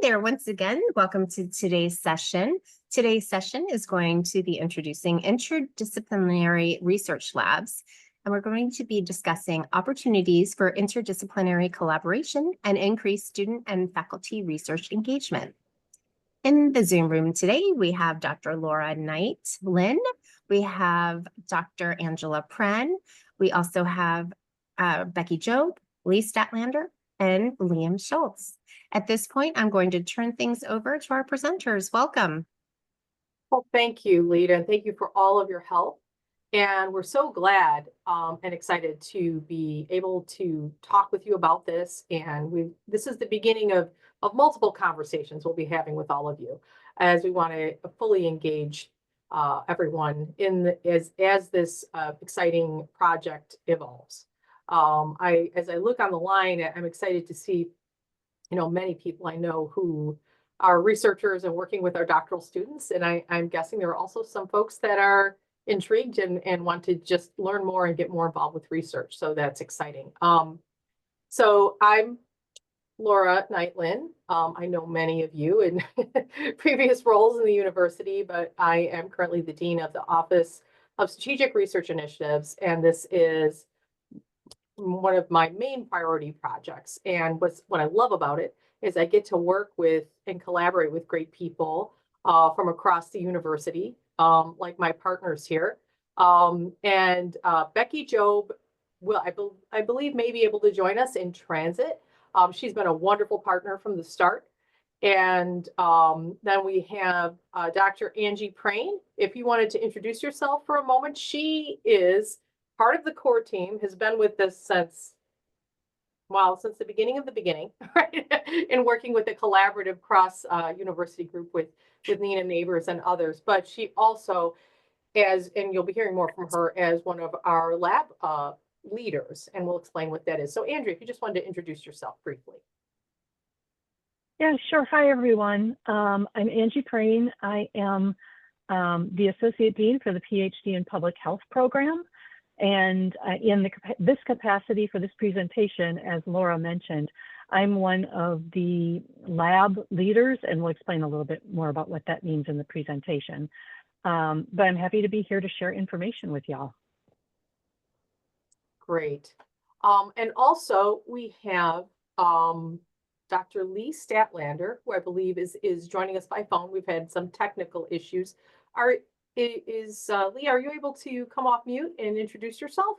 there once again. Welcome to today's session. Today's session is going to be introducing interdisciplinary research labs, and we're going to be discussing opportunities for interdisciplinary collaboration and increased student and faculty research engagement. In the Zoom room today, we have Dr. Laura Knight, Lynn. We have Dr. Angela Prehn. We also have Becky Jobe, Lee Stadtlander, and Liam Schulz. At this point, I'm going to turn things over to our presenters. Welcome. Well, thank you, Lita, and thank you for all of your help. And we're so glad and excited to be able to talk with you about this. And this is the beginning of multiple conversations we'll be having with all of you as we want to fully engage everyone in as this exciting project evolves. As I look on the line, I'm excited to see, many people I know who are researchers and working with our doctoral students. And I'm guessing there are also some folks that are intrigued and want to just learn more and get more involved with research. So that's exciting. So I'm Laura Knight Lynn. I know many of you in previous roles in the university, but I am currently the Dean of the Office of Strategic Research Initiatives. And this is one of my main priority projects. And what I love about it is I get to work with and collaborate with great people from across the university, like my partners here. Becky Jobe will, I believe, may be able to join us in transit. She's been a wonderful partner from the start. And then we have Dr. Angie Prehn. If you wanted to introduce yourself for a moment, she is part of the core team, has been with us since the beginning of the beginning, right? In working with a collaborative cross university group with Nina Neighbors and others. But she also, and you'll be hearing more from her, as one of our lab leaders, and we'll explain what that is. So Andrea, if you just wanted to introduce yourself briefly. Yeah, sure. Hi, everyone. I'm Angie Prehn. I am the Associate Dean for the PhD in Public Health program. And in this capacity for this presentation, as Laura mentioned, I'm one of the lab leaders, and we'll explain a little bit more about what that means in the presentation. But I'm happy to be here to share information with y'all. Great. And also we have Dr. Lee Stadtlander, who I believe is joining us by phone. We've had some technical issues. Lee, are you able to come off mute and introduce yourself?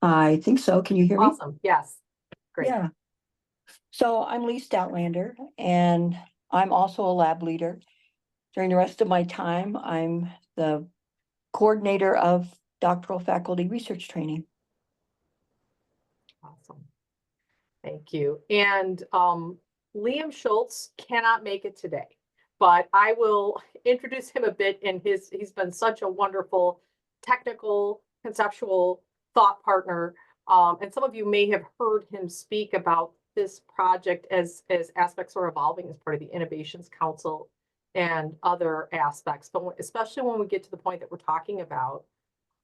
I think so. Can you hear me? Awesome. Yes. Great. Yeah. So I'm Lee Stadtlander, and I'm also a lab leader. During the rest of my time, I'm the coordinator of doctoral faculty research training. Awesome. Thank you. And Liam Schulz cannot make it today, but I will introduce him a bit. And he's been such a wonderful technical, conceptual thought partner. And some of you may have heard him speak about this project as aspects are evolving as part of the Innovations Council and other aspects. But especially when we get to the point that we're talking about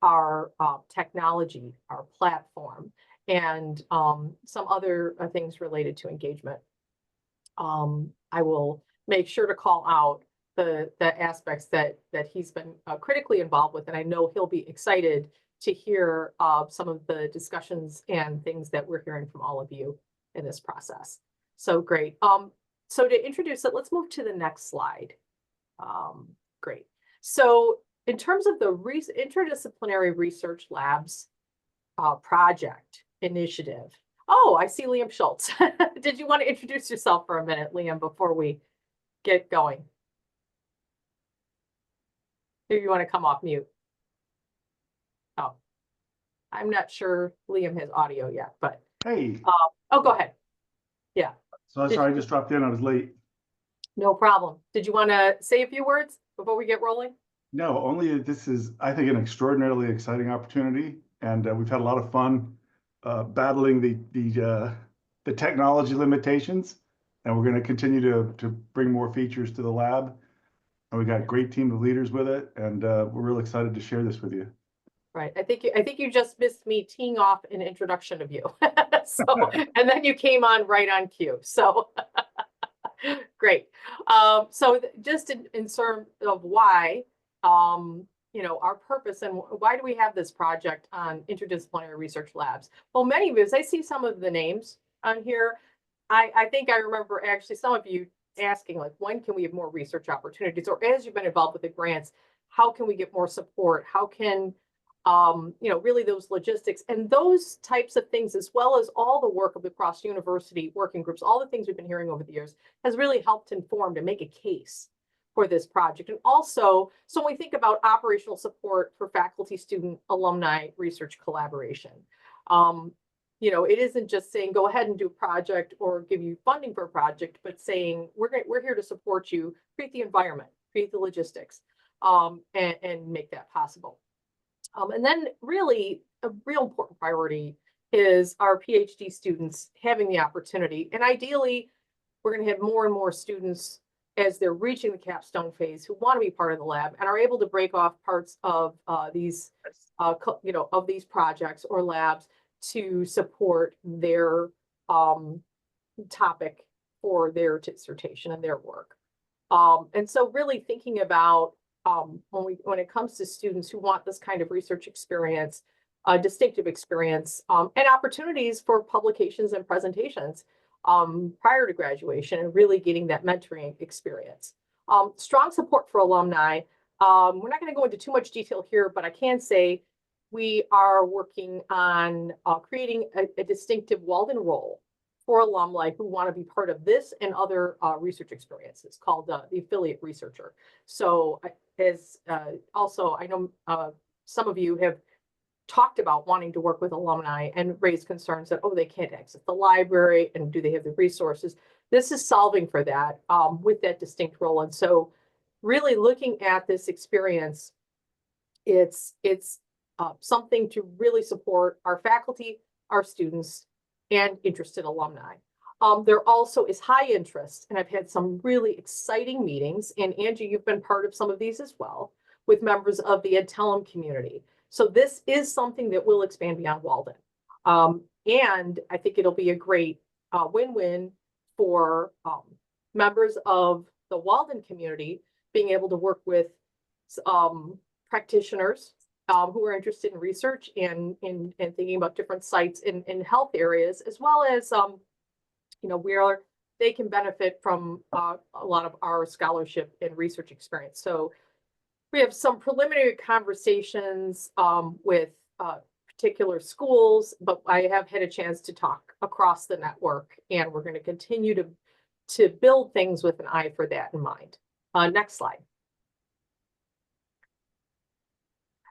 our technology, our platform, and some other things related to engagement. I will make sure to call out the aspects that he's been critically involved with, and I know he'll be excited to hear some of the discussions and things that we're hearing from all of you in this process. So great. So to introduce it, let's move to the next slide. Great. So in terms of the Interdisciplinary Research Labs project initiative. Oh, I see Liam Schulz. Did you want to introduce yourself for a minute, Liam, before we get going? Maybe you want to come off mute. Oh, I'm not sure Liam has audio yet, but. Hey. Oh, go ahead. Yeah. So sorry, I just dropped in. I was late. No problem. Did you want to say a few words before we get rolling? No, only this is, I think, an extraordinarily exciting opportunity. And we've had a lot of fun battling the technology limitations. And we're going to continue to bring more features to the lab. And we got a great team of leaders with it. And we're real excited to share this with you. Right. I think you just missed me teeing off an introduction of you. So, and then you came on right on cue. So Great. So just in terms of why, you know, our purpose and why do we have this project on interdisciplinary research labs? Well, many of us, I see some of the names on here. I think I remember actually some of you asking, like, when can we have more research opportunities? Or as you've been involved with the grants, how can we get more support? How can, you know, really those logistics and those types of things, as well as all the work of the cross university working groups, all the things we've been hearing over the years, has really helped inform to make a case for this project. And also, so when we think about operational support for faculty, student, alumni, research collaboration, you know, it isn't just saying, go ahead and do a project or give you funding for a project, but saying, we're here to support you, create the environment, create the logistics, and make that possible. And then really a real important priority is our PhD students having the opportunity. And ideally, we're going to have more and more students as they're reaching the capstone phase who want to be part of the lab and are able to break off parts of these, you know, of these projects or labs to support their topic for their dissertation and their work. And so really thinking about when it comes to students who want this kind of research experience, distinctive experience, and opportunities for publications and presentations prior to graduation and really getting that mentoring experience. Strong support for alumni. We're not going to go into too much detail here, but I can say we are working on creating a distinctive Walden role for alumni who want to be part of this and other research experiences called the affiliate researcher. So as also, I know some of you have talked about wanting to work with alumni and raise concerns that, oh, they can't access the library and do they have the resources? This is solving for that with that distinct role. And so really looking at this experience, it's something to really support our faculty, our students, and interested alumni. There also is high interest, and I've had some really exciting meetings, and Angie, you've been part of some of these as well, with members of the Adtellum community. So this is something that will expand beyond Walden. And I think it'll be a great win-win for members of the Walden community being able to work with practitioners who are interested in research and thinking about different sites in health areas, as well as, you know, they can benefit from a lot of our scholarship and research experience. So we have some preliminary conversations with particular schools, but I have had a chance to talk across the network, and we're going to continue to build things with an eye for that in mind. Next slide.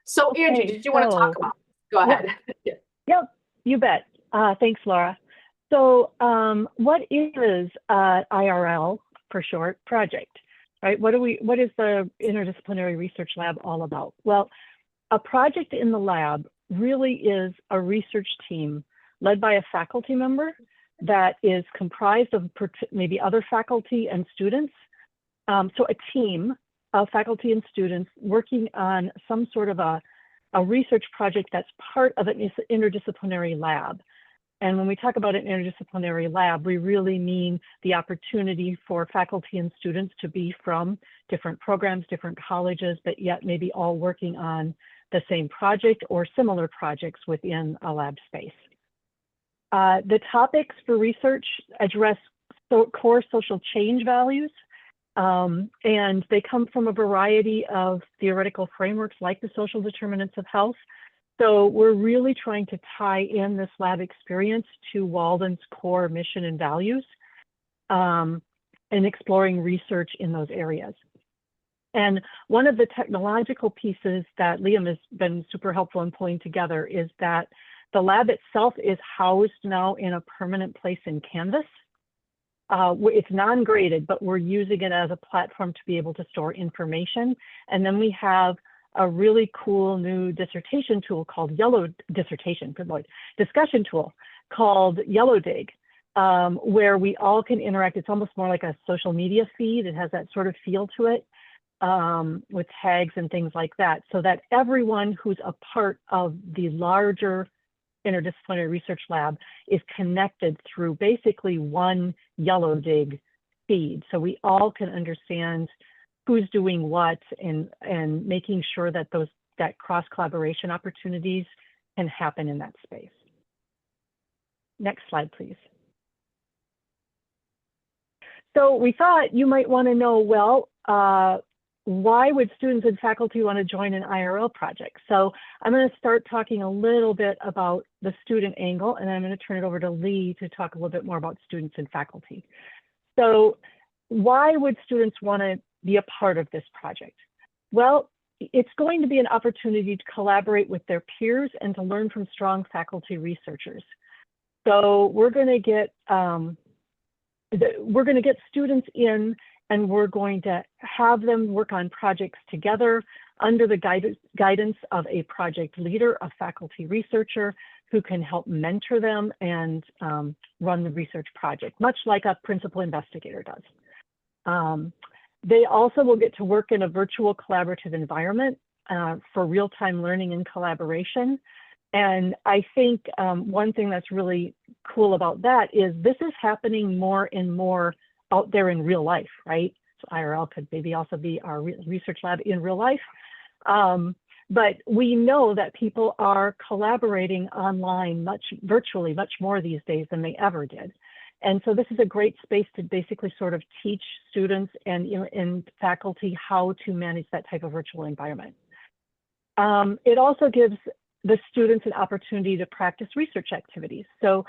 So Angie, did you want to talk about? Go ahead. Yep, you bet. Thanks, Laura. So what is IRL for short project, right? What is the Interdisciplinary Research Lab all about? Well, a project in the lab really is a research team led by a faculty member that is comprised of maybe other faculty and students. So a team of faculty and students working on some sort of a research project that's part of an interdisciplinary lab. And when we talk about an interdisciplinary lab, we really mean the opportunity for faculty and students to be from different programs, different colleges, but yet maybe all working on the same project or similar projects within a lab space. The topics for research address core social change values, and they come from a variety of theoretical frameworks like the social determinants of health. So we're really trying to tie in this lab experience to Walden's core mission and values, and exploring research in those areas. And one of the technological pieces that Liam has been super helpful in pulling together is that the lab itself is housed now in a permanent place in Canvas. It's non-graded, but we're using it as a platform to be able to store information. And then we have a really cool new dissertation tool called discussion tool called Yellow Dig, where we all can interact. It's almost more like a social media feed. It has that sort of feel to it, with tags and things like that, so that everyone who's a part of the larger interdisciplinary research lab is connected through basically one Yellow Dig feed, so we all can understand who's doing what, and making sure that that cross collaboration opportunities can happen in that space. Next slide, please. So we thought you might want to know, well, why would students and faculty want to join an IRL project? So I'm going to start talking a little bit about the student angle, and then I'm going to turn it over to Lee to talk a little bit more about students and faculty. So why would students want to be a part of this project? Well, it's going to be an opportunity to collaborate with their peers and to learn from strong faculty researchers. So we're going to get students in, and we're going to have them work on projects together under the guidance of a project leader, a faculty researcher, who can help mentor them and run the research project, much like a principal investigator does. They also will get to work in a virtual collaborative environment for real-time learning and collaboration. And I think one thing that's really cool about that is this is happening more and more out there in real life, right? So IRL could maybe also be our research lab in real life. But we know that people are collaborating online virtually much more these days than they ever did. And so this is a great space to basically sort of teach students and faculty how to manage that type of virtual environment. It also gives the students an opportunity to practice research activities. So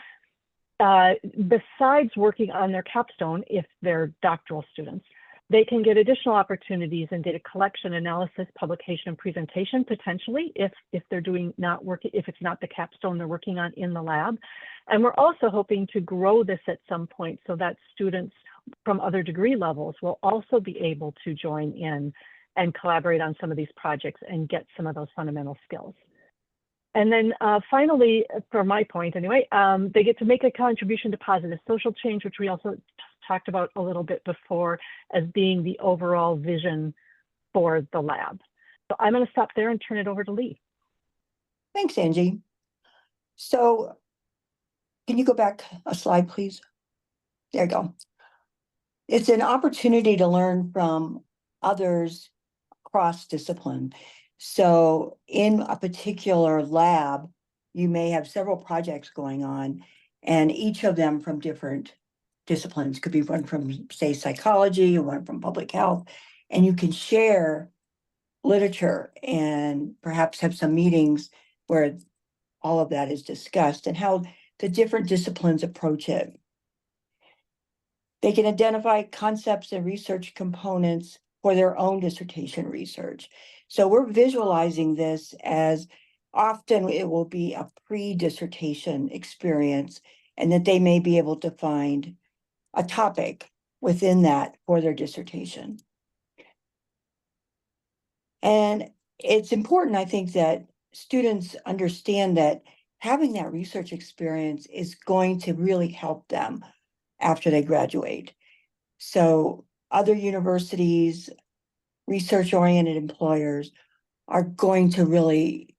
besides working on their capstone, if they're doctoral students, they can get additional opportunities in data collection, analysis, publication, and presentation, potentially, if they're if it's not the capstone they're working on in the lab. And we're also hoping to grow this at some point so that students from other degree levels will also be able to join in and collaborate on some of these projects and get some of those fundamental skills. And then finally, from my point anyway, they get to make a contribution to positive social change, which we also talked about a little bit before as being the overall vision for the lab. So I'm going to stop there and turn it over to Lee. Thanks, Angie. So can you go back a slide, please? There you go. It's an opportunity to learn from others cross-discipline. So in a particular lab, you may have several projects going on, and each of them from different disciplines. Could be one from, say, psychology, and one from public health, and you can share literature and perhaps have some meetings where all of that is discussed and how the different disciplines approach it. They can identify concepts and research components for their own dissertation research. So we're visualizing this as often it will be a pre-dissertation experience, and that they may be able to find a topic within that for their dissertation. And it's important, I think, that students understand that having that research experience is going to really help them after they graduate. So other universities, research-oriented employers are going to really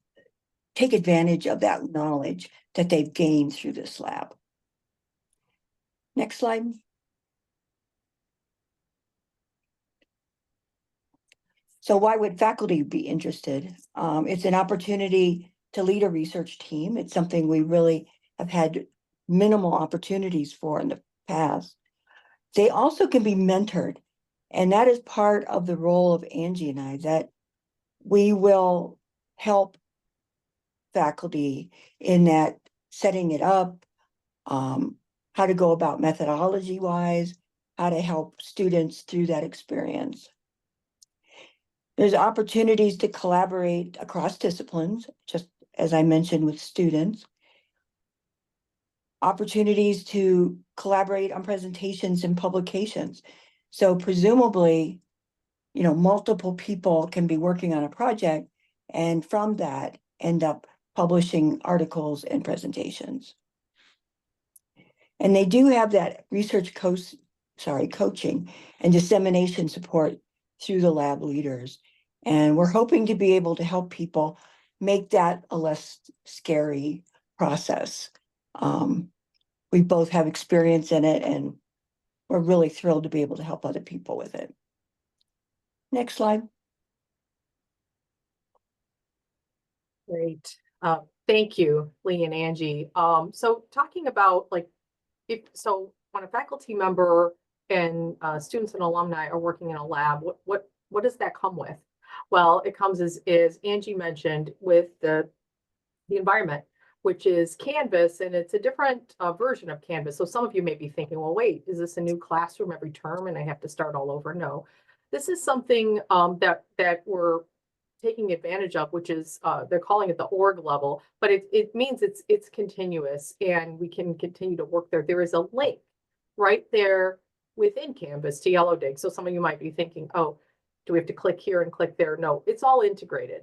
take advantage of that knowledge that they've gained through this lab. Next slide. So why would faculty be interested? It's an opportunity to lead a research team. It's something we really have had minimal opportunities for in the past. They also can be mentored, and that is part of the role of Angie and I, that we will help faculty in that setting it up, how to go about methodology-wise, how to help students through that experience. There's opportunities to collaborate across disciplines, just as I mentioned with students. Opportunities to collaborate on presentations and publications. So presumably, multiple people can be working on a project, and from that end up publishing articles and presentations. And they do have that research coaching and dissemination support through the lab leaders. And we're hoping to be able to help people make that a less scary process. We both have experience in it, and we're really thrilled to be able to help other people with it. Next slide. Great. Thank you, Lee and Angie. So talking about like, when a faculty member and students and alumni are working in a lab, what does that come with? Well, it comes as Angie mentioned with the environment, which is Canvas, and it's a different version of Canvas. So some of you may be thinking, well, wait, is this a new classroom every term and I have to start all over? No, this is something that we're taking advantage of, which is they're calling it the org level, but it means it's continuous and we can continue to work there. There is a link right there within Canvas to Yellow Dig. So some of you might be thinking, oh, do we have to click here and click there? No, it's all integrated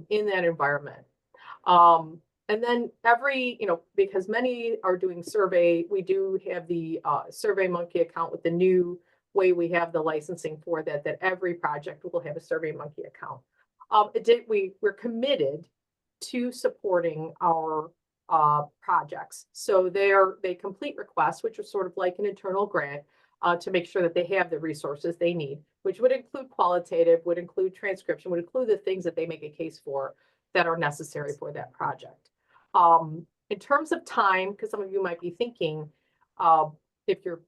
in that environment. And then because many are doing survey, we do have the SurveyMonkey account with the new way we have the licensing for that every project will have a SurveyMonkey account. We're committed to supporting our projects. So they complete requests, which are sort of like an internal grant to make sure that they have the resources they need, which would include qualitative, would include transcription, would include the things that they make a case for that are necessary for that project. In terms of time, because some of you might be thinking, if you're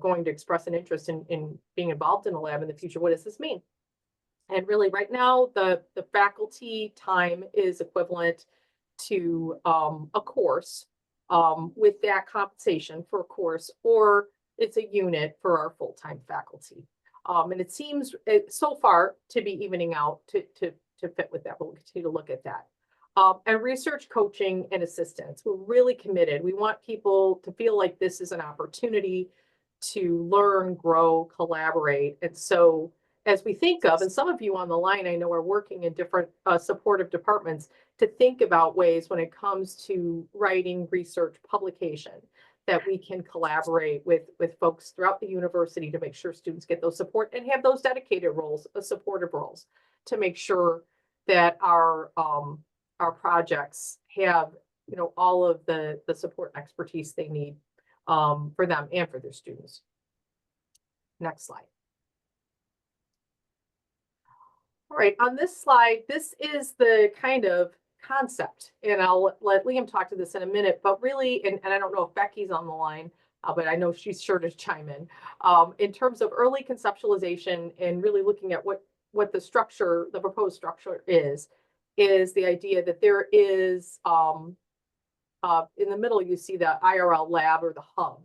going to express an interest in being involved in a lab in the future, what does this mean? And really right now, the faculty time is equivalent to a course with that compensation for a course, or it's a unit for our full-time faculty. And it seems so far to be evening out to fit with that, but we'll continue to look at that. And research coaching and assistance, we're really committed. We want people to feel like this is an opportunity to learn, grow, collaborate. And so as we think of, and some of you on the line I know are working in different supportive departments, to think about ways when it comes to writing, research, publication, that we can collaborate with folks throughout the university to make sure students get those support and have those dedicated roles, supportive roles, to make sure that our projects have all of the support and expertise they need for them and for their students. Next slide. All right, on this slide, this is the kind of concept, and I'll let Liam talk to this in a minute, but really, and I don't know if Becky's on the line, but I know she's sure to chime in terms of early conceptualization and really looking at what the structure, the proposed structure is the idea that there is, in the middle, you see the IRL lab or the hub.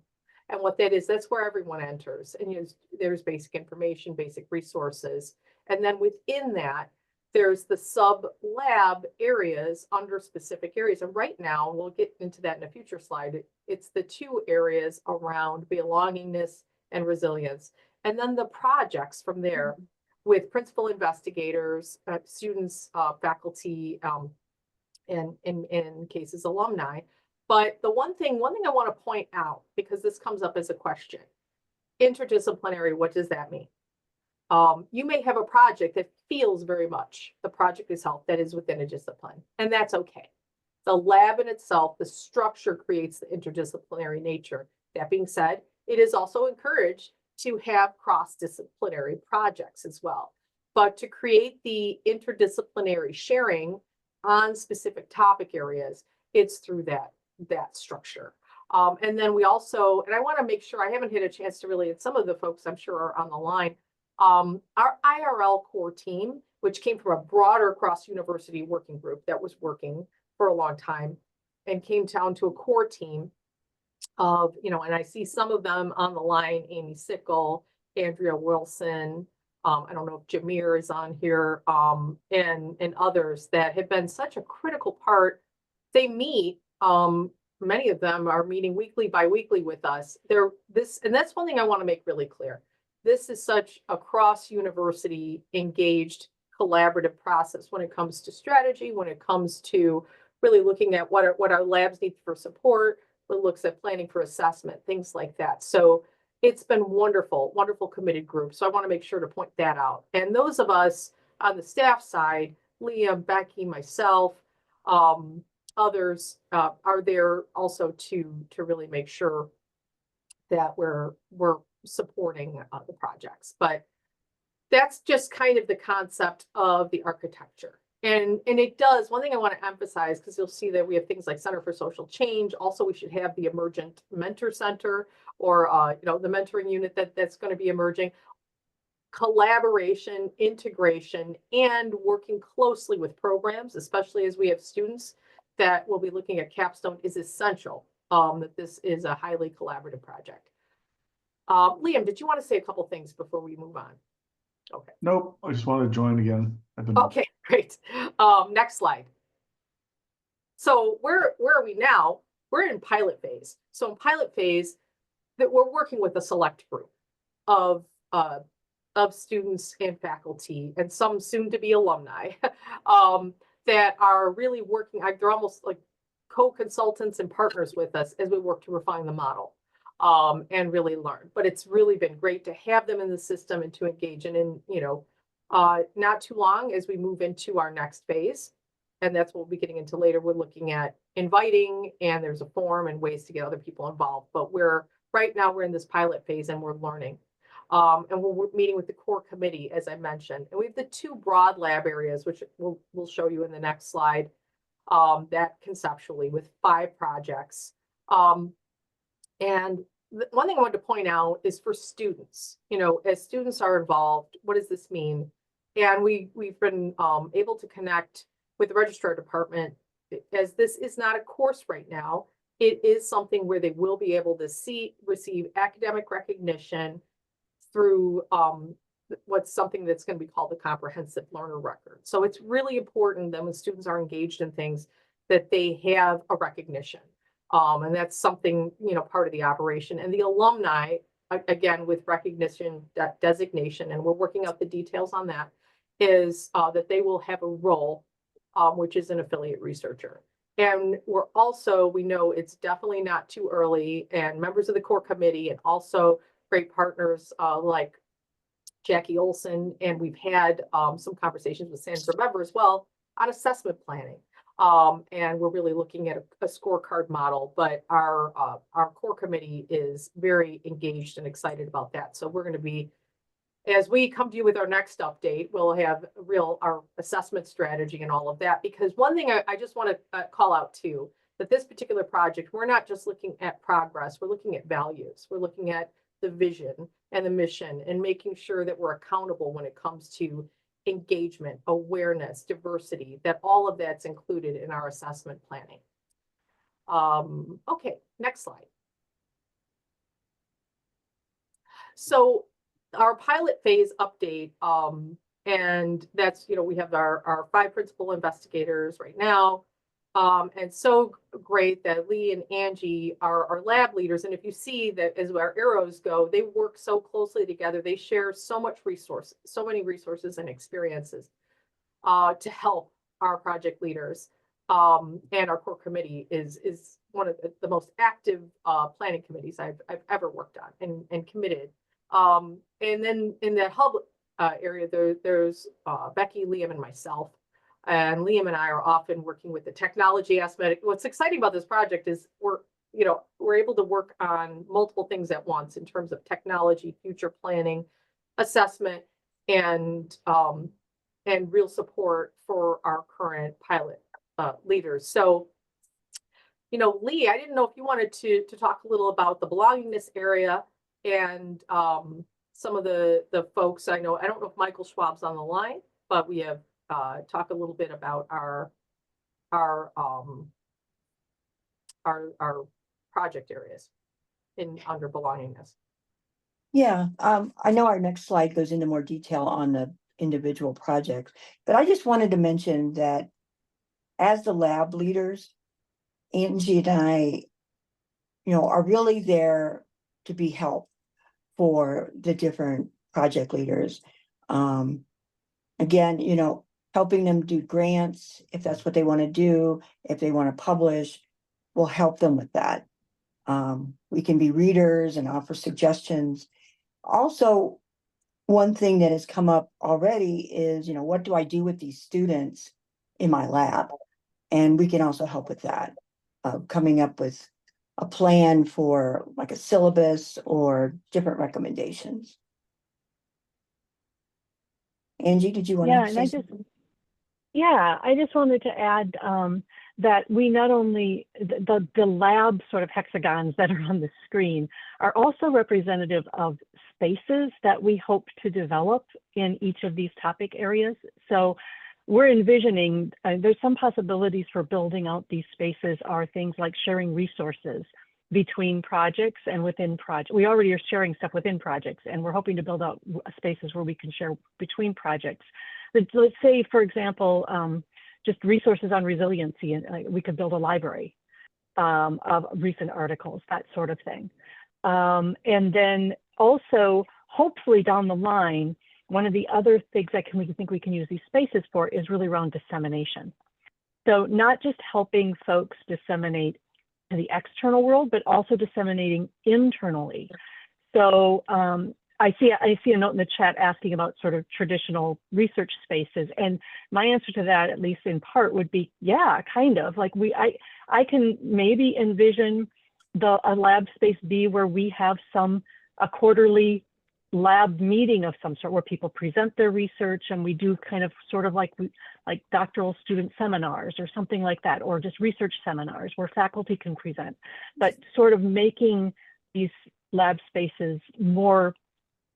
And what that is, that's where everyone enters. And there's basic information, basic resources. And then within that, there's the sub-lab areas under specific areas. And right now, we'll get into that in a future slide, it's the two areas around belongingness and resilience. And then the projects from there with principal investigators, students, faculty, and in cases, alumni. But the one thing I want to point out, because this comes up as a question, interdisciplinary, what does that mean? You may have a project that feels very much the project is health that is within a discipline, and that's okay. The lab in itself, the structure creates the interdisciplinary nature. That being said, it is also encouraged to have cross-disciplinary projects as well. But to create the interdisciplinary sharing on specific topic areas, it's through that structure. And then we also, and I want to make sure I haven't had a chance to really, and some of the folks I'm sure are on the line, our IRL core team, which came from a broader cross-university working group that was working for a long time and came down to a core team of, and I see some of them on the line, Amy Sickle, Andrea Wilson, I don't know if Jameer is on here, and others that have been such a critical part. They meet, many of them are meeting weekly, bi-weekly with us. And that's one thing I want to make really clear. This is such a cross-university engaged collaborative process when it comes to strategy, when it comes to really looking at what our labs need for support, what looks at planning for assessment, things like that. So it's been wonderful, wonderful committed group. So I want to make sure to point that out. And those of us on the staff side, Liam, Becky, myself, others are there also to really make sure that we're supporting the projects. But that's just kind of the concept of the architecture. And it does, one thing I want to emphasize, because you'll see that we have things like Center for Social Change. Also, we should have the Emergent Mentor Center, or the mentoring unit that's going to be emerging. Collaboration, integration, and working closely with programs, especially as we have students that will be looking at capstone, is essential. That this is a highly collaborative project. Liam, did you want to say a couple things before we move on? Okay. Nope, I just want to join again. Okay, great. Next slide. So where are we now? We're in pilot phase. So in pilot phase, that we're working with a select group of students and faculty, and some soon to be alumni, that are really working. They're almost like co-consultants and partners with us as we work to refine the model. And really learn. But it's really been great to have them in the system and to engage. And in, not too long as we move into our next phase, and that's what we'll be getting into later, we're looking at inviting, and there's a form and ways to get other people involved. But right now we're in this pilot phase and we're learning. And we're meeting with the core committee, as I mentioned. And we have the two broad lab areas, which we'll show you in the next slide, that conceptually with 5 projects. And one thing I wanted to point out is for students, as students are involved, what does this mean? And we've been able to connect with the registrar department, as this is not a course right now. It is something where they will be able to receive academic recognition through what's something that's going to be called the comprehensive learner record. So it's really important that when students are engaged in things, that they have a recognition. And that's something, part of the operation. And the alumni, again, with recognition, that designation, and we're working out the details on that, is that they will have a role, which is an affiliate researcher. And we know it's definitely not too early, and members of the core committee and also great partners like Jackie Olson, and we've had some conversations with Sandra Weber as well on assessment planning. And we're really looking at a scorecard model, but our core committee is very engaged and excited about that. So we're going to be, as we come to you with our next update, we'll have our assessment strategy and all of that. Because one thing I just want to call out too, that this particular project, we're not just looking at progress, we're looking at values. We're looking at the vision and the mission, and making sure that we're accountable when it comes to engagement, awareness, diversity, that all of that's included in our assessment planning. Okay, next slide. So our pilot phase update, and that's, we have our 5 principal investigators right now. And so great that Lee and Angie are our lab leaders. And if you see that as our arrows go, they work so closely together. They share so many resources and experiences to help our project leaders. And our core committee is one of the most active planning committees I've ever worked on and committed. And then in that hub area, there's Becky, Liam, and myself. And Liam and I are often working with the technology aspect. What's exciting about this project is we're able to work on multiple things at once in terms of technology, future planning, assessment, and real support for our current pilot leaders. So, Lee, I didn't know if you wanted to talk a little about the belongingness area and some of the folks. I don't know if Michael Schwab's on the line, but we have talk a little bit about our project areas under belongingness. Yeah, I know our next slide goes into more detail on the individual projects, but I just wanted to mention that as the lab leaders, Angie and I, are really there to be help for the different project leaders. Again, helping them do grants, if that's what they want to do, if they want to publish, we'll help them with that. We can be readers and offer suggestions. Also, one thing that has come up already is, what do I do with these students in my lab? And we can also help with that, coming up with a plan for like a syllabus or different recommendations. Angie, did you want Yeah, to and say I something? I just wanted to add that we not only, the lab sort of hexagons that are on the screen are also representative of spaces that we hope to develop in each of these topic areas. So we're envisioning, there's some possibilities for building out these spaces are things like sharing resources between projects and within projects. We already are sharing stuff within projects, and we're hoping to build out spaces where we can share between projects. Let's say, for example, just resources on resiliency, and we could build a library of recent articles, that sort of thing. And then also, hopefully down the line, one of the other things that we think we can use these spaces for is really around dissemination. So not just helping folks disseminate to the external world, but also disseminating internally. So I see a note in the chat asking about sort of traditional research spaces, and my answer to that, at least in part, would be yeah, kind of. Like I can maybe envision a lab space be where we have a quarterly lab meeting of some sort where people present their research, and we do kind of sort of like doctoral student seminars or something like that, or just research seminars where faculty can present, but sort of making these lab spaces more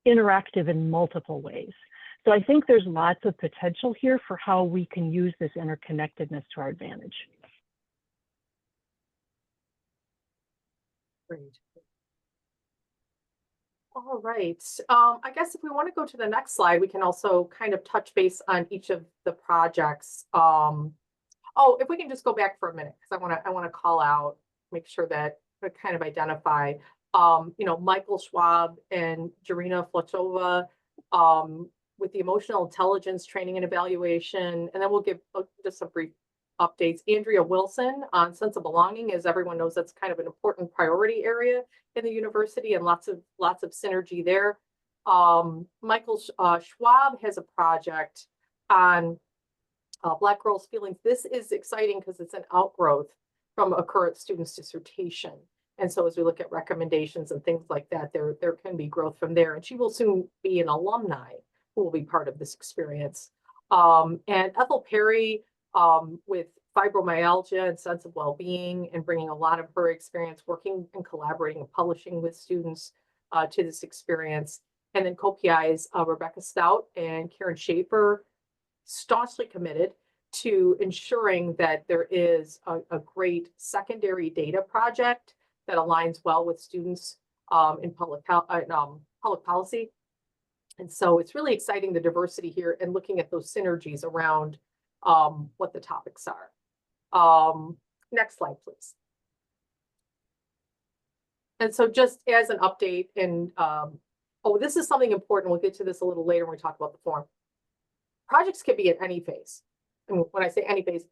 interactive in multiple ways. So I think there's lots of potential here for how we can use this interconnectedness to our advantage. Great. All right. I guess if we want to go to the next slide, we can also kind of touch base on each of the projects. Oh, if we can just go back for a minute, because I want to call out, make sure that we kind of identify, Michael Schwab and Jarina Flotova with the emotional intelligence training and evaluation, and then we'll give just some brief updates. Andrea Wilson on sense of belonging, as everyone knows, that's kind of an important priority area in the university, and lots of synergy there. Michael Schwab has a project on Black girls' feelings. This is exciting because it's an outgrowth from a current student's dissertation. And so as we look at recommendations and things like that, there can be growth from there. And she will soon be an alumni who will be part of this experience. And Ethel Perry with fibromyalgia and sense of well-being, and bringing a lot of her experience working and collaborating and publishing with students to this experience. And then co-PIs Rebecca Stout and Karen Schaefer, staunchly committed to ensuring that there is a great secondary data project that aligns well with students in public policy. And so it's really exciting, the diversity here, and looking at those synergies around what the topics are. Next slide, please. And so just as an update, and this is something important. We'll get to this a little later when we talk about the form. Projects can be at any phase. And when I say any phase,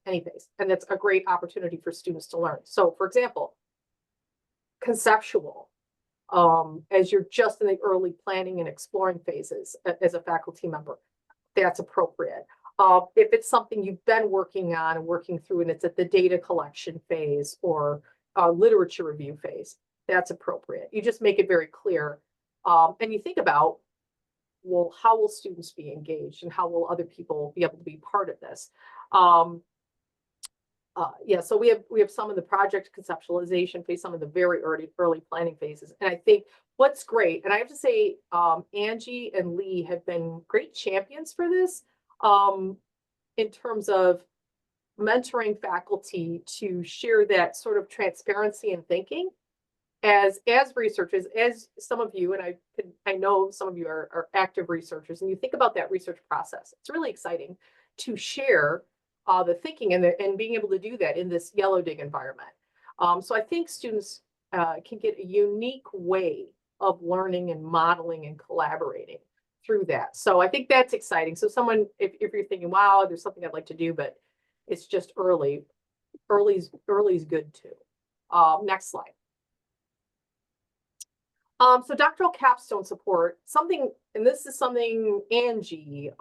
and that's a great opportunity for students to learn. So for example, conceptual, as you're just in the early planning and exploring phases as a faculty member, that's appropriate. If it's something you've been working on and working through, and it's at the data collection phase or literature review phase, that's appropriate. You just make it very clear. And you think about, well, how will students be engaged, and how will other people be able to be part of this? So we have some of the project conceptualization phase, some of the very early planning phases. And I think what's great, and I have to say, Angie and Lee have been great champions for this in terms of mentoring faculty to share that sort of transparency and thinking as researchers, as some of you, and I know some of you are active researchers, and you think about that research process. It's really exciting to share the thinking and being able to do that in this yellow dig environment. So I think students can get a unique way of learning and modeling and collaborating through that. So I think that's exciting. So someone, if you're thinking, wow, there's something I'd like to do, but it's just early's good too. Next slide. So doctoral capstone support, and this is something Angie,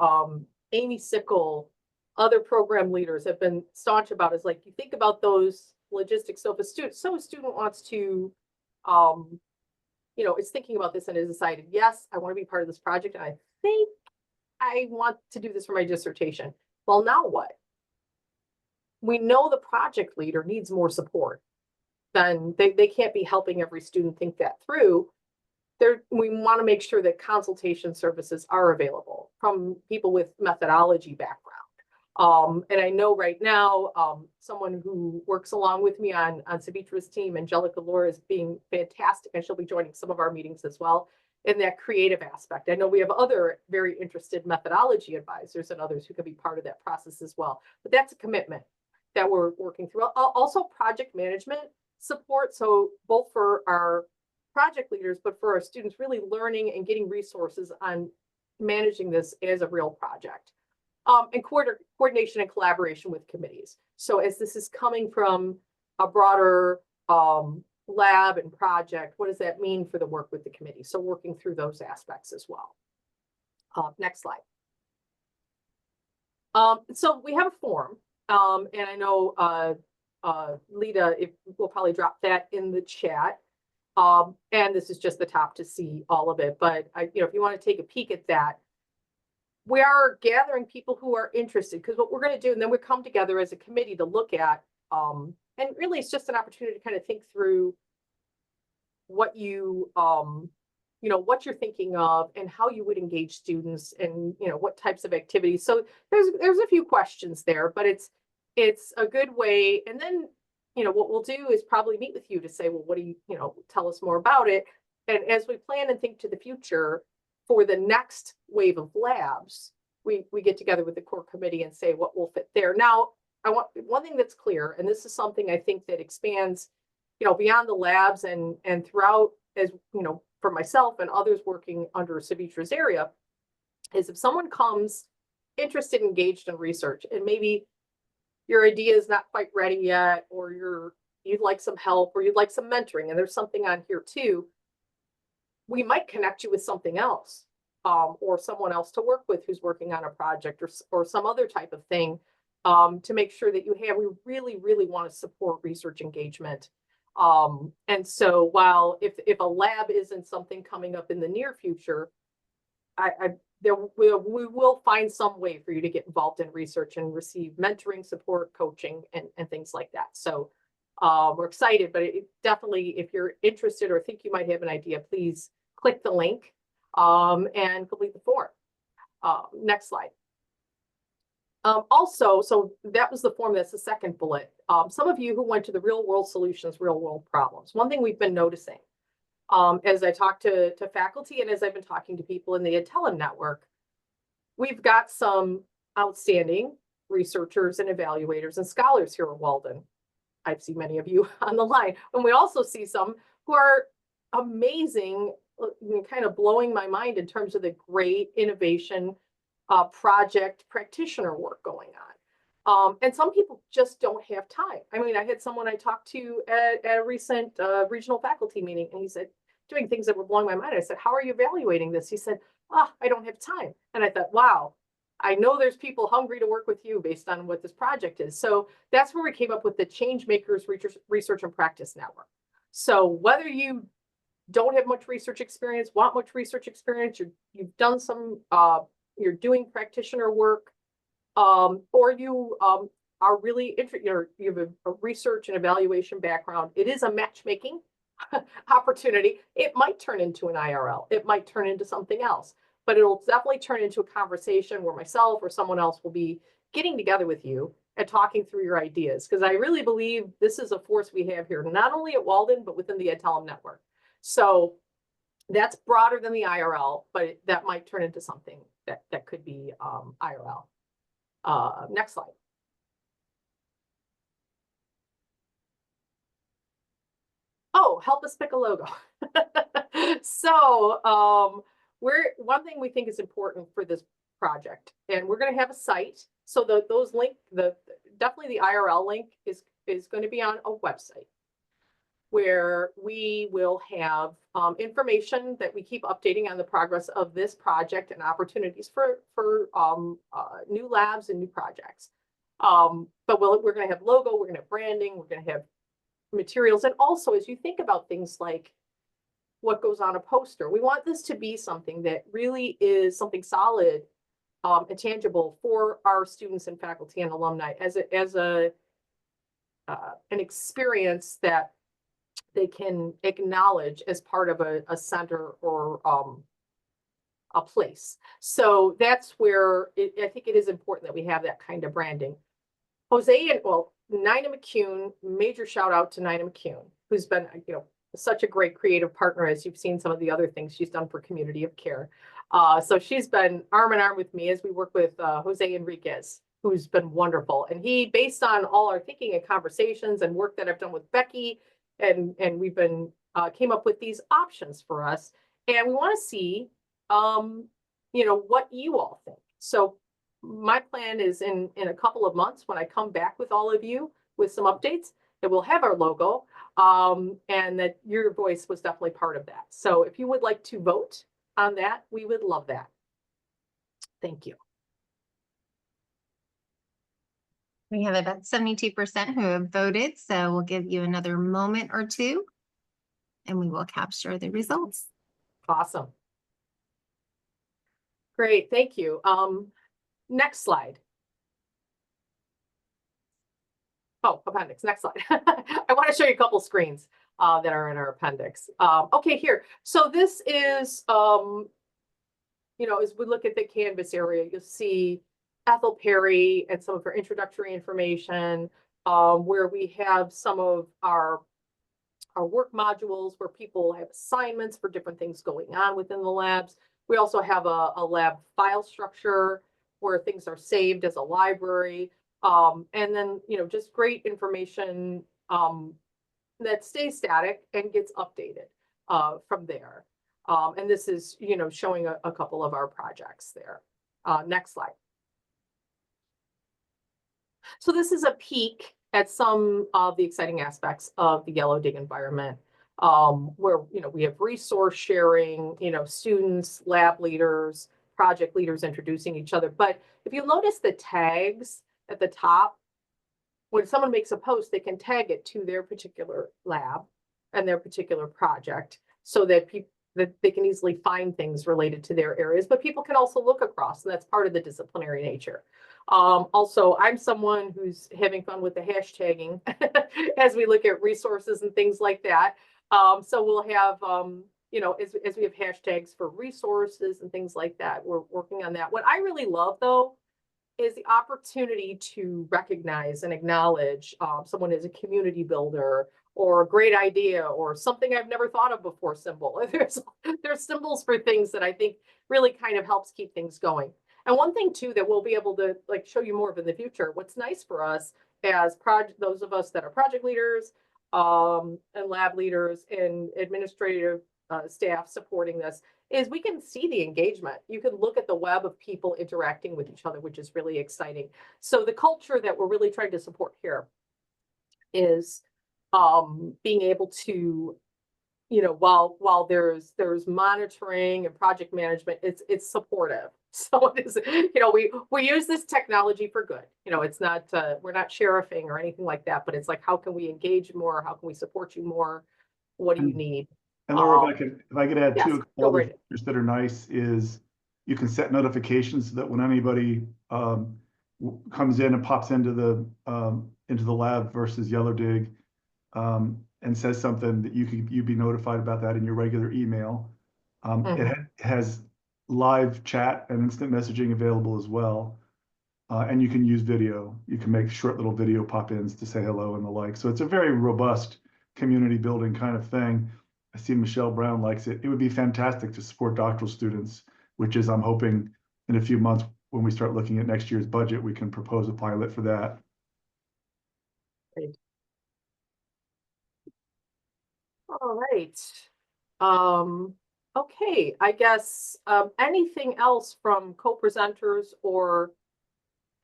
Amy Sickle, other program leaders have been staunch about, is like, you think about those logistics. So if a student wants to, is thinking about this and has decided, yes, I want to be part of this project, and I think I want to do this for my dissertation. Well, now what? We know the project leader needs more support. Then they can't be helping every student think that through. We want to make sure that consultation services are available from people with methodology background. And I know right now, someone who works along with me on Savitra's team, Angelica Laura, is being fantastic, and she'll be joining some of our meetings as well in that creative aspect. I know we have other very interested methodology advisors and others who can be part of that process as well. But that's a commitment that we're working through. Also project management support. So both for our project leaders, but for our students, really learning and getting resources on managing this as a real project. And coordination and collaboration with committees. So as this is coming from a broader lab and project, what does that mean for the work with the committee? So working through those aspects as well. Next slide. So we have a form, and I know Lita, we'll probably drop that in the chat. And this is just the top to see all of it. But if you want to take a peek at that, we are gathering people who are interested, because what we're going to do, and then we come together as a committee to look at, and really it's just an opportunity to kind of think through what what you're thinking of and how you would engage students, and what types of activities. So there's a few questions there, but it's a good way. And then what we'll do is probably meet with you to say, well, what do you tell us more about it. And as we plan and think to the future for the next wave of labs, we get together with the core committee and say what will fit there. Now, I want one thing that's clear, and this is something I think that expands beyond the labs and throughout, as for myself and others working under Savitra's area, is if someone comes interested, engaged in research, and maybe your idea is not quite ready yet, or you'd like some help, or you'd like some mentoring, and there's something on here too, we might connect you with something else, or someone else to work with who's working on a project, or some other type of thing, to make sure that we really, really want to support research engagement. And so while if a lab isn't something coming up in the near future, we will find some way for you to get involved in research and receive mentoring, support, coaching, and things like that. So we're excited, but definitely, if you're interested or think you might have an idea, please click the link and complete the form. Next slide. Also, so that was the form. That's the second bullet. Some of you who went to the real world solutions, real world problems. One thing we've been noticing as I talk to faculty and as I've been talking to people in the Adtalem network, we've got some outstanding researchers and evaluators and scholars here at Walden. I see many of you on the line. And we also see some who are amazing, kind of blowing my mind in terms of the great innovation project practitioner work going on. And some people just don't have time. I mean, I had someone I talked to at a recent regional faculty meeting, and he said, doing things that were blowing my mind. I said, how are you evaluating this? He said, I don't have time. And I thought, wow, I know there's people hungry to work with you based on what this project is. So that's where we came up with the Change Makers Research and Practice Network. So whether you don't have much research experience, want much research experience, you've done some, you're doing practitioner work, or you are really interested, you have a research and evaluation background, it is a matchmaking opportunity. It might turn into an IRL. It might turn into something else, but it'll definitely turn into a conversation where myself or someone else will be getting together with you and talking through your ideas. Because I really believe this is a force we have here, not only at Walden, but within the Adtalem network. So that's broader than the IRL, but that might turn into something that could be IRL. Next slide. Oh, help us pick a logo. So one thing we think is important for this project, and we're going to have a site. So those link, definitely the IRL link is going to be on a website where we will have information that we keep updating on the progress of this project and opportunities for new labs and new projects. But we're going to have logo, we're going to have branding, we're going to have materials. And also, as you think about things like what goes on a poster, we want this to be something that really is something solid and tangible for our students and faculty and alumni as an experience that they can acknowledge as part of a center or a place. So that's where I think it is important that we have that kind of branding. Nina McCune, major shout out to Nina McCune, who's been, such a great creative partner, as you've seen some of the other things she's done for Community of Care. So she's been arm in arm with me as we work with Jose Enriquez, who's been wonderful. And he, based on all our thinking and conversations and work that I've done with Becky, and we've been came up with these options for us. And we want to see, what you all think. So my plan is in a couple of months, when I come back with all of you with some updates, that we'll have our logo, and that your voice was definitely part of that. So if you would like to vote on that, we would love that. Thank you. We have about 72% who have voted, so we'll give you another moment or two, and we will capture the results. Awesome. Great, thank you. Next slide. Oh, appendix, next slide. I want to show you a couple screens that are in our appendix. Okay, here. So this is, as we look at the Canvas area, you'll see Ethel Perry and some of her introductory information, where we have some of our work modules where people have assignments for different things going on within the labs. We also have a lab file structure where things are saved as a library. And then, just great information that stays static and gets updated from there. And this is, showing a couple of our projects there. Next slide. So this is a peek at some of the exciting aspects of the Yellow Dig environment, where, we have resource sharing, students, lab leaders, project leaders introducing each other. But if you notice the tags at the top, when someone makes a post, they can tag it to their particular lab and their particular project, so that they can easily find things related to their areas, but people can also look across, and that's part of the disciplinary nature. Also, I'm someone who's having fun with the hashtagging as we look at resources and things like that. So we'll have, as we have hashtags for resources and things like that, we're working on that. What I really love, though, is the opportunity to recognize and acknowledge someone as a community builder or a great idea or something I've never thought of before symbol. There's symbols for things that I think really kind of helps keep things going. And one thing too that we'll be able to show you more of in the future, what's nice for us as those of us that are project leaders and lab leaders and administrative staff supporting this, is we can see the engagement. You can look at the web of people interacting with each other, which is really exciting. So the culture that we're really trying to support here is being able to, while there's monitoring and project management, it's supportive. So it is, we use this technology for good. It's not, we're not sheriffing or anything like that, but it's like, how can we engage more? How can we support you more? What do you need? And Laura, if I could add yes, too, a couple of features that are nice is you can set notifications so that when anybody comes in and pops into the lab versus Yellow Dig and says something, that you'd be notified about that in your regular email. It has live chat and instant messaging available as well. And you can use video. You can make short little video pop-ins to say hello and the like. So it's a very robust community building kind of thing. I see Michelle Brown likes it. It would be fantastic to support doctoral students, which is, I'm hoping in a few months when we start looking at next year's budget, we can propose a pilot for that. Great. All right. Okay, I guess anything else from co-presenters or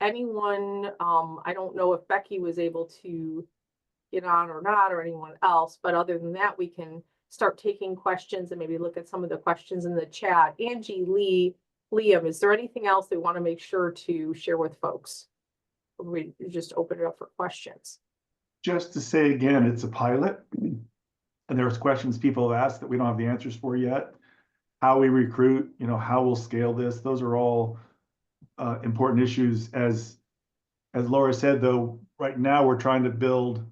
anyone? I don't know if Becky was able to get on or not, or anyone else, but other than that, we can start taking questions and maybe look at some of the questions in the chat. Angie, Lee, Liam, is there anything else they want to make sure to share with folks? Or we just open it up for questions. just to say again, it's a pilot. And there's questions people have asked that we don't have the answers for yet. How we recruit, how we'll scale this. Those are all important issues. As Laura said, though, right now we're trying to build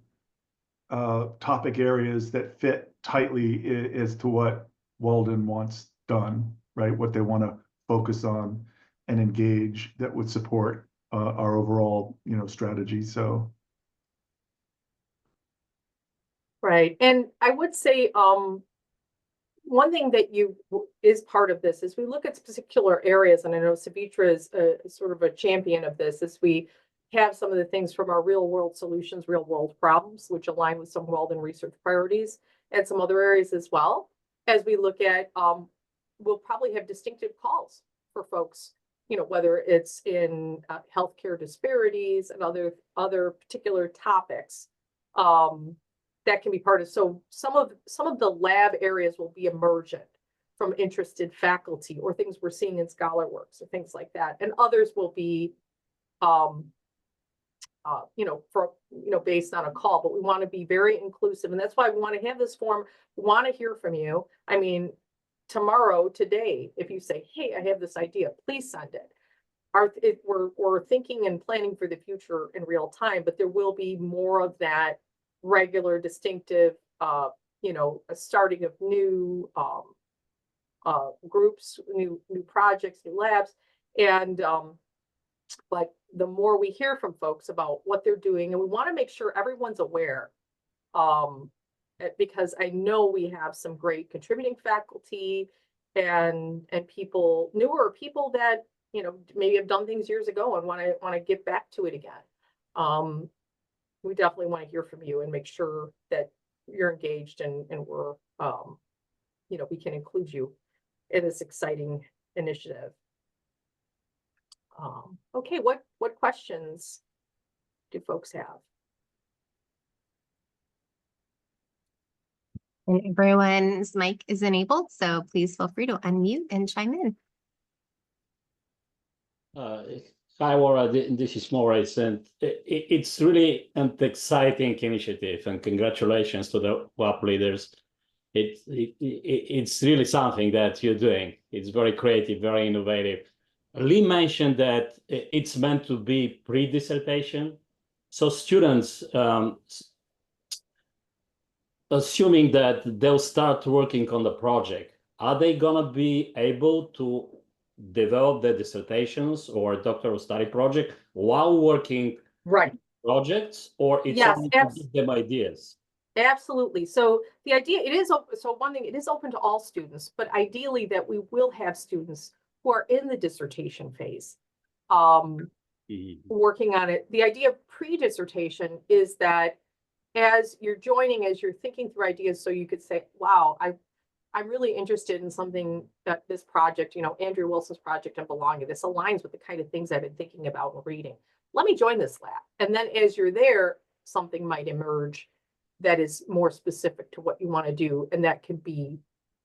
topic areas that fit tightly as to what Walden wants done, right? What they want to focus on and engage that would support our overall, strategy. So. Right. And I would say, one thing that is part of this is we look at particular areas, and I know Savitra is sort of a champion of this, is we have some of the things from our real world solutions, real world problems, which align with some Walden research priorities and some other areas as well. As we look at, we'll probably have distinctive calls for folks, whether it's in healthcare disparities and other particular topics. That can be part of. So some of the lab areas will be emergent from interested faculty or things we're seeing in scholar works or things like that. And others will be, based on a call, but we want to be very inclusive. And that's why we want to have this forum. We want to hear from you. I mean, today, if you say, hey, I have this idea, please send it. We're thinking and planning for the future in real time, but there will be more of that regular, distinctive, a starting of new groups, new projects, new labs. And but the more we hear from folks about what they're doing, and we want to make sure everyone's aware, because I know we have some great contributing faculty and people, newer people that maybe have done things years ago and want to get back to it again. We definitely want to hear from you and make sure that you're engaged and we're, we can include you in this exciting initiative. Okay, what questions do folks have? And everyone's mic is enabled, so please feel free to unmute and chime in. Hi, Laura, this is Maurice, and it's really an exciting initiative, and congratulations to the WAP leaders. It's really something that you're doing. It's very creative, very innovative. Lynn mentioned that it's meant to be pre-dissertation. So students, assuming that they'll start working on the project, are they gonna be able to develop their dissertations or doctoral study project while working projects, or it's only to give them ideas? Absolutely. So the idea, it is open to all students, but ideally that we will have students who are in the dissertation phase working on it. The idea of pre-dissertation is that as you're thinking through ideas, so you could say, wow, I'm really interested in something that this project, Andrew Wilson's project and belonging, this aligns with the kind of things I've been thinking about and reading. Let me join this lab. And then as you're there, something might emerge that is more specific to what you want to do. And that could be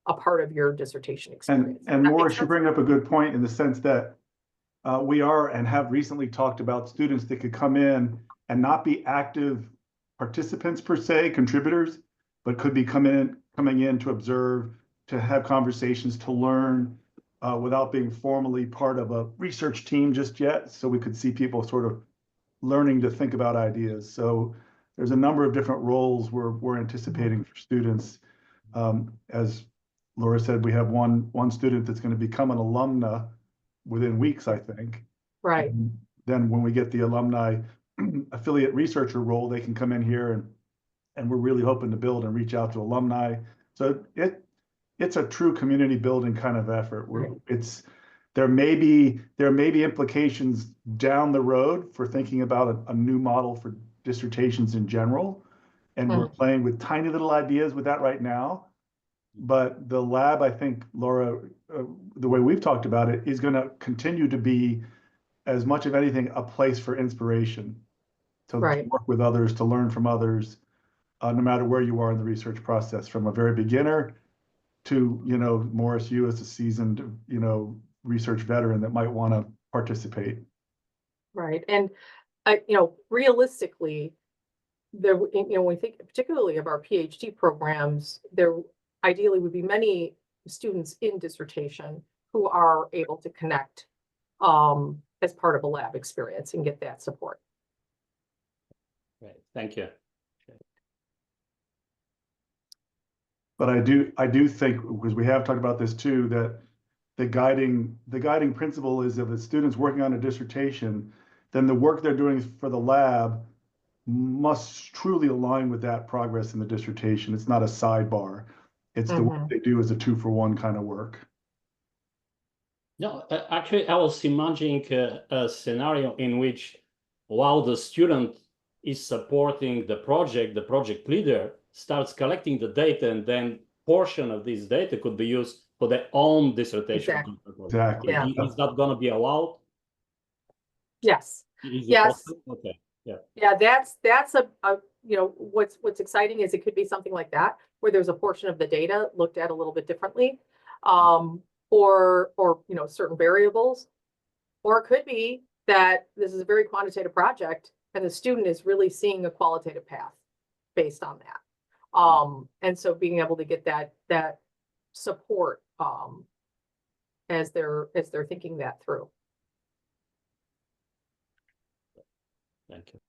a part of your dissertation experience. And Morris, you bring up a good point in the sense that we are and have recently talked about students that could come in and not be active participants per se, contributors, but could be coming in to observe, to have conversations, to learn without being formally part of a research team just yet. So we could see people sort of learning to think about ideas. So there's a number of different roles we're anticipating for students. As Laura said, we have one student that's going to become an alumna within weeks, I think. Right. And then when we get the alumni affiliate researcher role, they can come in here and we're really hoping to build and reach out to alumni. So it's a true community building kind of effort. There may be implications down the road for thinking about a new model for dissertations in general. And we're playing with tiny little ideas with that right now. But the lab, I think, Laura, the way we've talked about it, is going to continue to be, as much of anything, a place for inspiration, to work with others, to learn from others, no matter where you are in the research process, from a very beginner to, Morris, you as a seasoned, research veteran that might want to participate. Right. And, realistically, there, when we think particularly of our PhD programs, there ideally would be many students in dissertation who are able to connect as part of a lab experience and get that support. Great, thank you. But I do think, because we have talked about this too, that the guiding principle is if a student's working on a dissertation, then the work they're doing for the lab must truly align with that progress in the dissertation. It's not a sidebar. It's the work they do as a 2-for-1 kind of work. No, actually, I was imagining a scenario in which, while the student is supporting the project leader starts collecting the data, and then portion of this data could be used for their own dissertation. Exactly. Yeah. Is that going to be allowed? Yes. Is it Yes. possible? Okay. Yeah. Yeah, that's a what's exciting is it could be something like that, where there's a portion of the data looked at a little bit differently, or certain variables, or it could be that this is a very quantitative project and the student is really seeing a qualitative path based on that. And so being able to get that support as they're thinking that through. Thank you.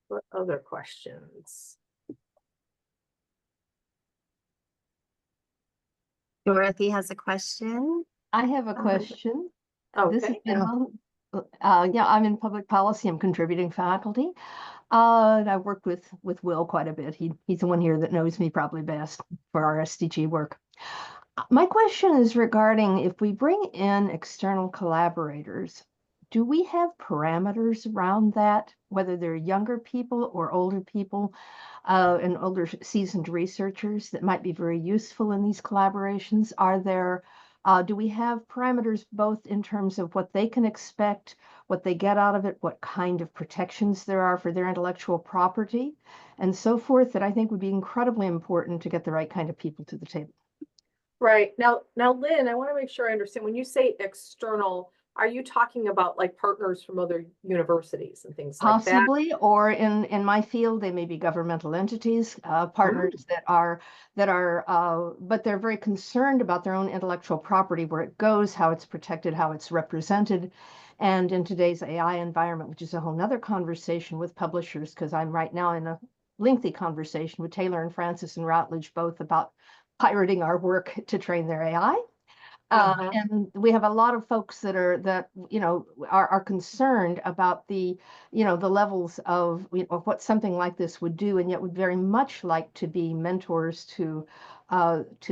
What other questions? Dorothy has a question. I have a question. This is Okay. yeah, I'm in public policy. I'm contributing faculty. And I worked with Will quite a bit. He's the one here that knows me probably best for our SDG work. My question is regarding if we bring in external collaborators, do we have parameters around that, whether they're younger people or older people and older seasoned researchers that might be very useful in these collaborations? Do we have parameters both in terms of what they can expect, what they get out of it, what kind of protections there are for their intellectual property, and so forth, that I think would be incredibly important to get the right kind of people to the table? Right. Now, Lynn, I want to make sure I understand. When you say external, are you talking about like partners from other universities and things like that? Possibly, or in my field, they may be governmental entities, partners that are, but they're very concerned about their own intellectual property, where it goes, how it's protected, how it's represented. And in today's AI environment, which is a whole nother conversation with publishers, because I'm right now in a lengthy conversation with Taylor and Francis and Routledge, both about pirating our work to train their AI. And we have a lot of folks that are concerned about the levels of what something like this would do, and yet would very much like to be mentors to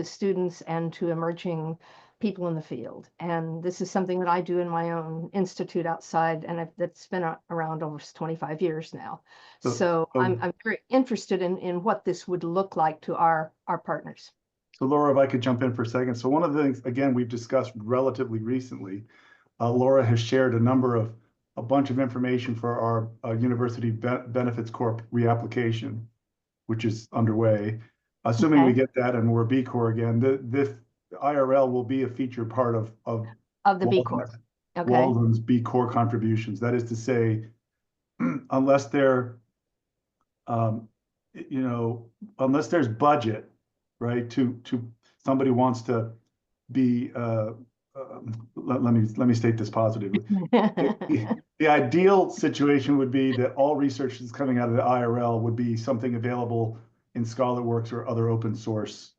students and to emerging people in the field. And this is something that I do in my own institute outside, and that's been around over 25 years now. So I'm very interested in what this would look like to our partners. So Laura, if I could jump in for a second. So one of the things, again, we've discussed relatively recently, Laura has shared a bunch of information for our University Benefits Corp reapplication, which is underway. Assuming we get that and we're B Corp again, this IRL will be a feature part of the B Corp. Okay. Walden's B Corp contributions. That is to say, unless there's budget, right, to somebody wants to be let me state this positively. The ideal situation would be that all research that's coming out of the IRL would be something available in ScholarWorks or other open source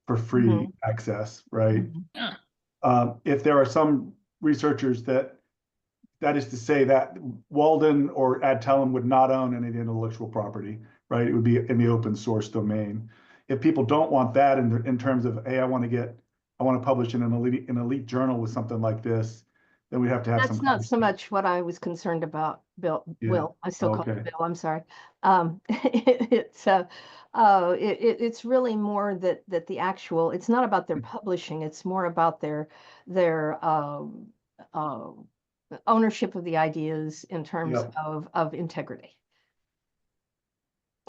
for free access, right? If there are some researchers that is to say that Walden or Adtalem would not own any of the intellectual property, right? It would be in the open source domain. If people don't want that in terms of, hey, I want to publish in an elite journal with something like this, then we have to have That's not so much what I was concerned about, Bill. Yeah. Will, I still call it Bill. I'm sorry. It's really more that the actual. It's not about their publishing. It's more about their ownership of the ideas in terms of integrity.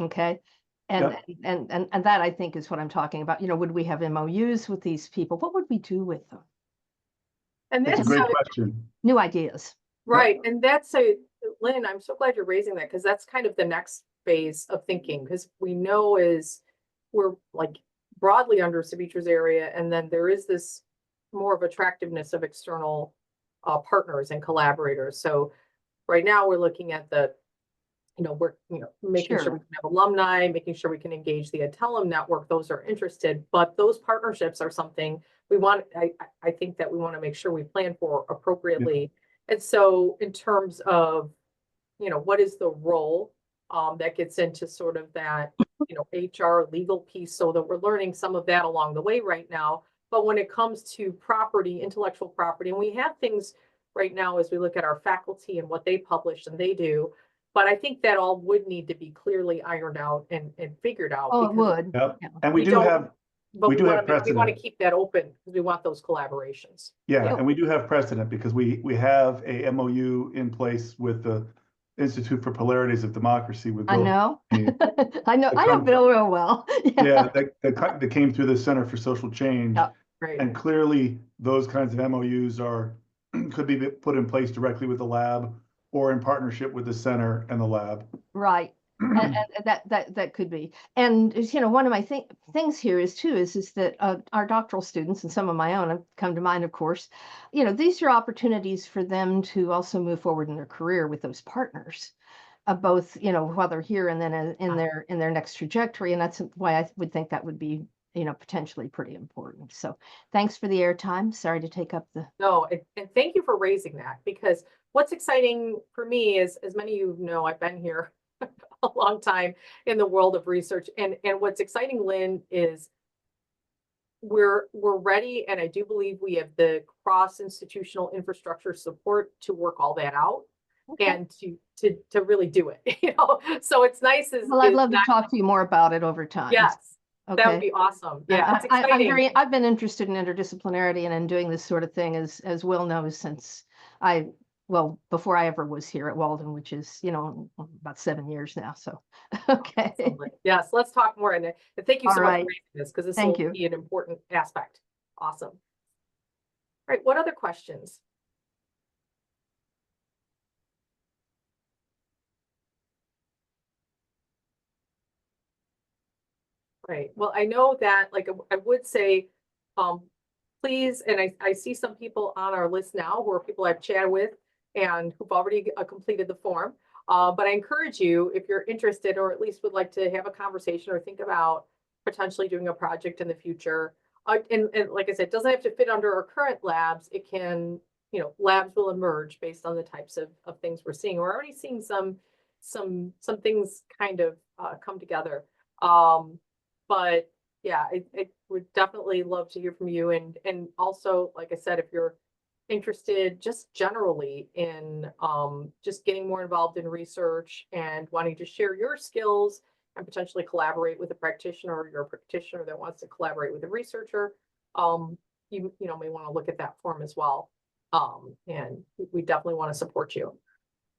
Okay. And that, I think, is what I'm talking about. Would we have MOUs with these people? What would we do with them? And that's a great question. New ideas. Right, and that's Lynn, I'm so glad you're raising that, because that's kind of the next phase of thinking, because we know we're like broadly under Savitra's area, and then there is this more of attractiveness of external partners and collaborators. So right now we're looking at we're making sure we Sure. can have alumni, making sure we can engage the Atellum network, those are interested, but those partnerships are something I think that we want to make sure we plan for appropriately. And so in terms of, what is the role that gets into sort of that, HR legal piece, so that we're learning some of that along the way right now. But when it comes to property, intellectual property, and we have things right now as we look at our faculty and what they publish and they do, but I think that all would need to be clearly ironed out and figured out. Oh, it because would. Yep. Yeah. And we We do don't- have, But we do have we want to precedent. keep that open because we want those collaborations. Yeah, Yep. and we do have precedent because we have a MOU in place with the Institute for Polarities of Democracy with I Bill. know. Cheney. I know Bill real well. Yeah, that came through the Center for Social Change. Yeah. Right. And clearly, those kinds of MOUs could be put in place directly with the lab or in partnership with the center and the lab. Right. And that could be. And one of my things here is that our doctoral students, and some of my own have come to mind, of course, these are opportunities for them to also move forward in their career with those partners, both while they're here and then in their next trajectory. And that's why I would think that would be potentially pretty important. So thanks for the airtime. Sorry to take up the. No, and thank you for raising that, because what's exciting for me is, as many of you know, I've been here a long time in the world of research. And what's exciting, Lynn, is we're ready, and I do believe we have the cross-institutional infrastructure support to work all that out. Okay. And to really do it. So it's nice. Well, I'd love to talk to you more about it over time. Yes, Okay. that would be awesome. Yeah, it's exciting. I've been interested in interdisciplinarity and in doing this sort of thing, as Will knows, since before I ever was here at Walden, which is, about 7 years now. So, okay. Absolutely. Yes, let's talk more. And thank you so much for raising this, because this Thank will you. be an important aspect. Awesome. All right, what other questions? Right. Well, I know that, like, I would say, please, and I see some people on our list now who are people I've chatted with and who've already completed the form. But I encourage you, if you're interested, or at least would like to have a conversation or think about potentially doing a project in the future. And like I said, it doesn't have to fit under our current labs. It can, labs will emerge based on the types of things we're seeing. We're already seeing some things kind of come together. But yeah, I would definitely love to hear from you. And also, like I said, if you're interested just generally in just getting more involved in research and wanting to share your skills and potentially collaborate with a practitioner, or you're a practitioner that wants to collaborate with a researcher, you may want to look at that form as well. And we definitely want to support you.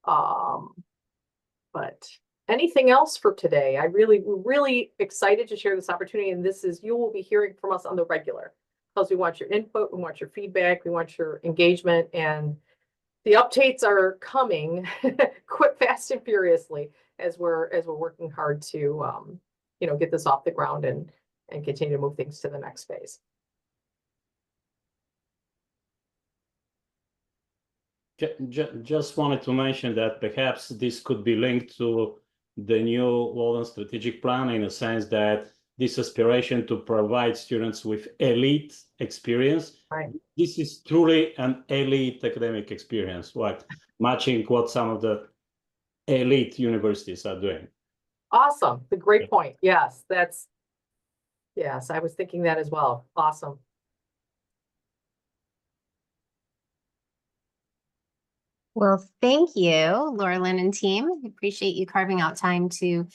But anything else for today? We're really excited to share this opportunity, and you will be hearing from us on the regular, because we want your input, we want your feedback, we want your engagement, and the updates are coming quick, fast, and furiously as we're working hard to get this off the ground and continue to move things to the next phase. Just wanted to mention that perhaps this could be linked to the new Walden strategic plan, in a sense that this aspiration to provide students with elite experience. Right. This is truly an elite academic experience, matching what some of the elite universities are doing. Awesome. The great point. Yes, yes, I was thinking that as well. Awesome. Well, thank you, Laura, Lynn, and team. I appreciate you carving out time to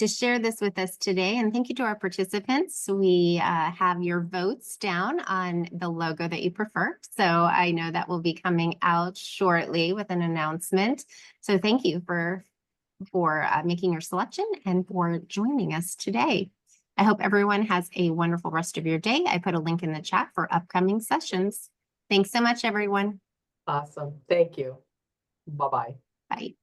share this with us today. And thank you to our participants. We have your votes down on the logo that you prefer. So I know that will be coming out shortly with an announcement. So thank you for making your selection and for joining us today. I hope everyone has a wonderful rest of your day. I put a link in the chat for upcoming sessions. Thanks so much, everyone. Awesome. Thank you. Bye-bye. Bye.